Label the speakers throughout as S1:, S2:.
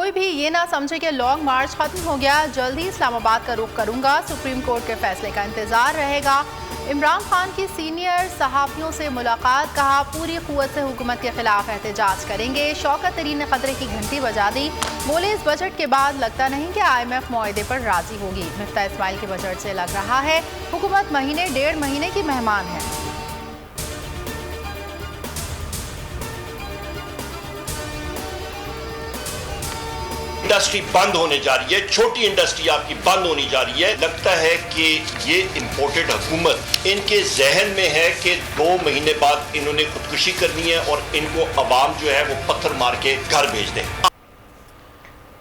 S1: कोई भी ये ना समझे कि लॉन्ग मार्च खत्म हो गया, जल्द ही इस्लामाबाद का रुख करूंगा। सुप्रीम कोर्ट के फैसले का इंतजार रहेगा। इमरान खान की सीनियर सहाफ़ियों से मुलाकात, कहा पूरी क़ुव्वत से हुकूमत के खिलाफ एहतजाज करेंगे। शौकत तरीन ने खतरे की घंटी बजा दी, बोले इस बजट के बाद लगता नहीं कि IMF मुआहदे पर राजी होगी। मिफ्ता इस्माइल के बजट से लग रहा है हुकूमत महीने डेढ़ महीने की मेहमान है।
S2: इंडस्ट्री बंद होने जा रही है, छोटी इंडस्ट्री आपकी बंद होने जा रही है। लगता है कि ये इंपोर्टेड हुकूमत इनके जहन में है कि 2 महीने बाद इन्होंने खुदकुशी करनी है और इनको अवाम जो है वो पत्थर मार के घर भेज दें।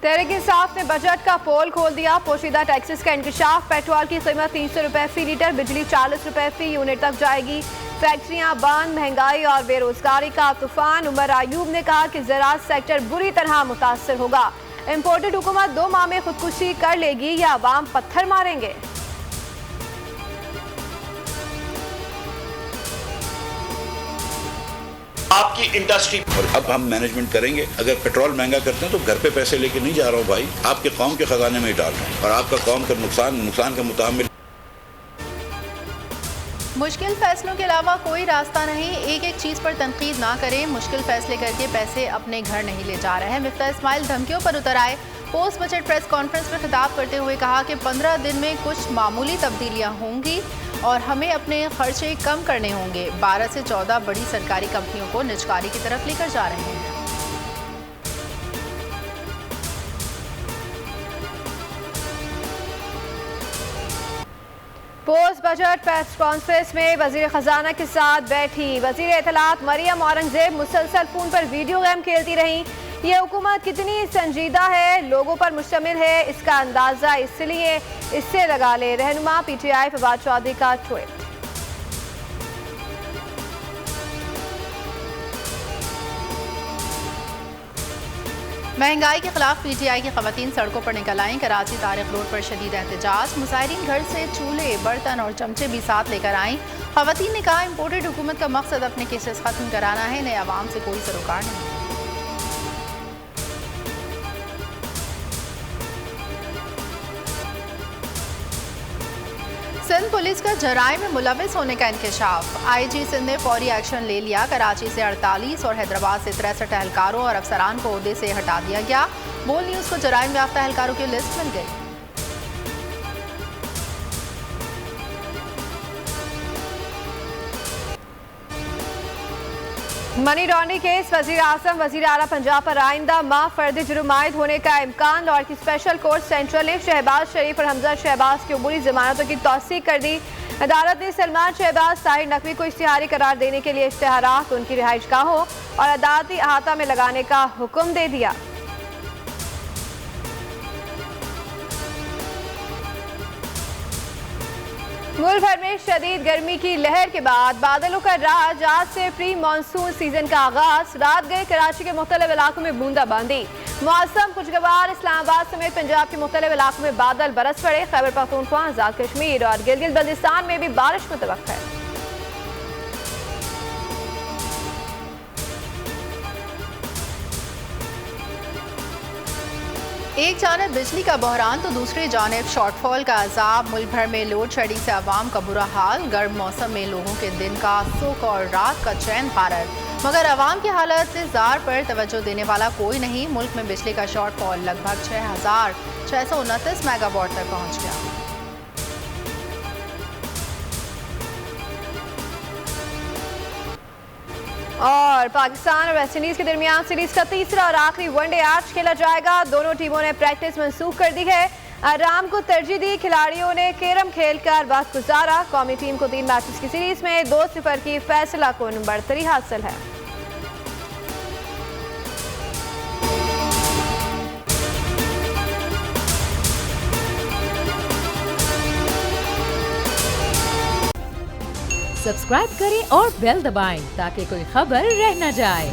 S3: तहरीक इंसाफ ने बजट का पोल खोल दिया। पोशीदा टैक्सेस का इंकशाफ, पेट्रोल की कीमत 300 रुपए फी लीटर, बिजली 40 रुपए फी यूनिट तक जाएगी। फैक्ट्रियां बंद, महंगाई और बेरोजगारी का तूफान। उमर आयूब ने कहा कि ज़राअत सेक्टर बुरी तरह मुतासर होगा। इम्पोर्टेड हुकूमत 2 माह में खुदकुशी कर लेगी या अवाम पत्थर मारेंगे।
S2: आपकी इंडस्ट्री
S4: और अब हम मैनेजमेंट करेंगे। अगर पेट्रोल महंगा करते हैं तो घर पे पैसे लेके नहीं जा रहा हूँ भाई, आपके कौम के खजाने में ही डाल रहा हूँ और आपका कौम का नुकसान का मुताबिक।
S1: मुश्किल फैसलों के अलावा कोई रास्ता नहीं, एक एक चीज़ पर तनकीद ना करें। मुश्किल फैसले करके पैसे अपने घर नहीं ले जा रहे हैं। मिफ्ता इस्माइल धमकियों पर उतर आए। पोस्ट बजट प्रेस कॉन्फ्रेंस में खिताब करते हुए कहा कि 15 दिन में कुछ मामूली तब्दीलियां होंगी और हमें अपने खर्चे कम करने होंगे। 12 से 14 बड़ी सरकारी कंपनियों को निजकारी की तरफ लेकर जा रहे हैं।
S3: पोस्ट बजट प्रेस कॉन्फ्रेंस में वजीर खजाना के साथ बैठी वजीर इत्तलात मरियम औरंगजेब मुसलसल फोन पर वीडियो गेम खेलती रहीं। ये हुकूमत कितनी संजीदा है, लोगों पर मुश्तमिल है, इसका अंदाजा इसलिए इससे लगा ले। रहनुमा PTI फवाद चौधरी का ट्वीट।
S1: महंगाई के खिलाफ PTI की खवातीन सड़कों पर निकल आईं। कराची तारिक रोड पर शदीद एहतजाज, मुसाहिरीन घर से चूल्हे, बर्तन और चमचे भी साथ लेकर आईं। खवातीन ने कहा इम्पोर्टेड हुकूमत का मकसद अपने केसेस खत्म कराना है, नए आवाम से कोई सरोकार नहीं। सिंध पुलिस का जराइम में मुलविस होने का इंकशाफ, IG सिंध ने फौरी एक्शन ले लिया। कराची से 48 और हैदराबाद से 63 एहलकारों और अफसरान को ओहदे से हटा दिया गया। बोल न्यूज़ को जराइम याफ्ता एहलकारों की लिस्ट मिल गई।
S3: मनी लॉन्ड्रिंग केस, वजीर आजम वजीर आला पंजाब पर आइंदा माह फर्द जुर्म आयद होने का इम्कान। लाहौर की स्पेशल कोर्ट सेंट्रल ने शहबाज शरीफ और हमजा शहबाज की अबूरी जमानतों की तौसीक कर दी। अदालत ने सलमान शहबाज ताहिर नकवी को इश्तिहारी करार देने के लिए इश्तिहारात उनकी रिहाइश गाहों और अदालती अहाता में लगाने का हुक्म दे दिया। मुल्क भर में शदीद गर्मी की लहर के बाद बादलों का राज, आज से प्री मानसून सीजन का आगाज। रात गए कराची के मुख्तलिफ इलाकों में बूंदाबांदी, मौसम खुशगवार। इस्लामाबाद समेत पंजाब के मुख्तलिफ इलाकों में बादल बरस पड़े। खैबर पख्तूनख्वा, आजाद कश्मीर और गिलगित बल्तिस्तान में भी बारिश मुतवक्का है।
S1: एक जानिब बिजली का बहरान तो दूसरी जानिब शॉर्टफॉल का अजाब। मुल्क भर में लोड शेडिंग से आवाम का बुरा हाल। गर्म मौसम में लोगों के दिन का सुख और रात का चैन हारत, मगर आवाम की हालत से जार पर तवज्जो देने वाला कोई नहीं। मुल्क में बिजली का शॉर्टफॉल लगभग 6629 मेगावाट तक पहुँच गया।
S3: और पाकिस्तान और वेस्ट इंडीज के दरमियान सीरीज का तीसरा और आखिरी वनडे आज खेला जाएगा। दोनों टीमों ने प्रैक्टिस मंसूख कर दी है। आराम को तरजीह दी, खिलाड़ियों ने कैरम खेलकर वक्त गुजारा। कौमी टीम को 3 मैचेस की सीरीज में 2-0 की फैसला कुन बढ़तरी हासिल है।
S5: सब्सक्राइब करें और बेल दबाएं ताकि कोई खबर रह न जाए।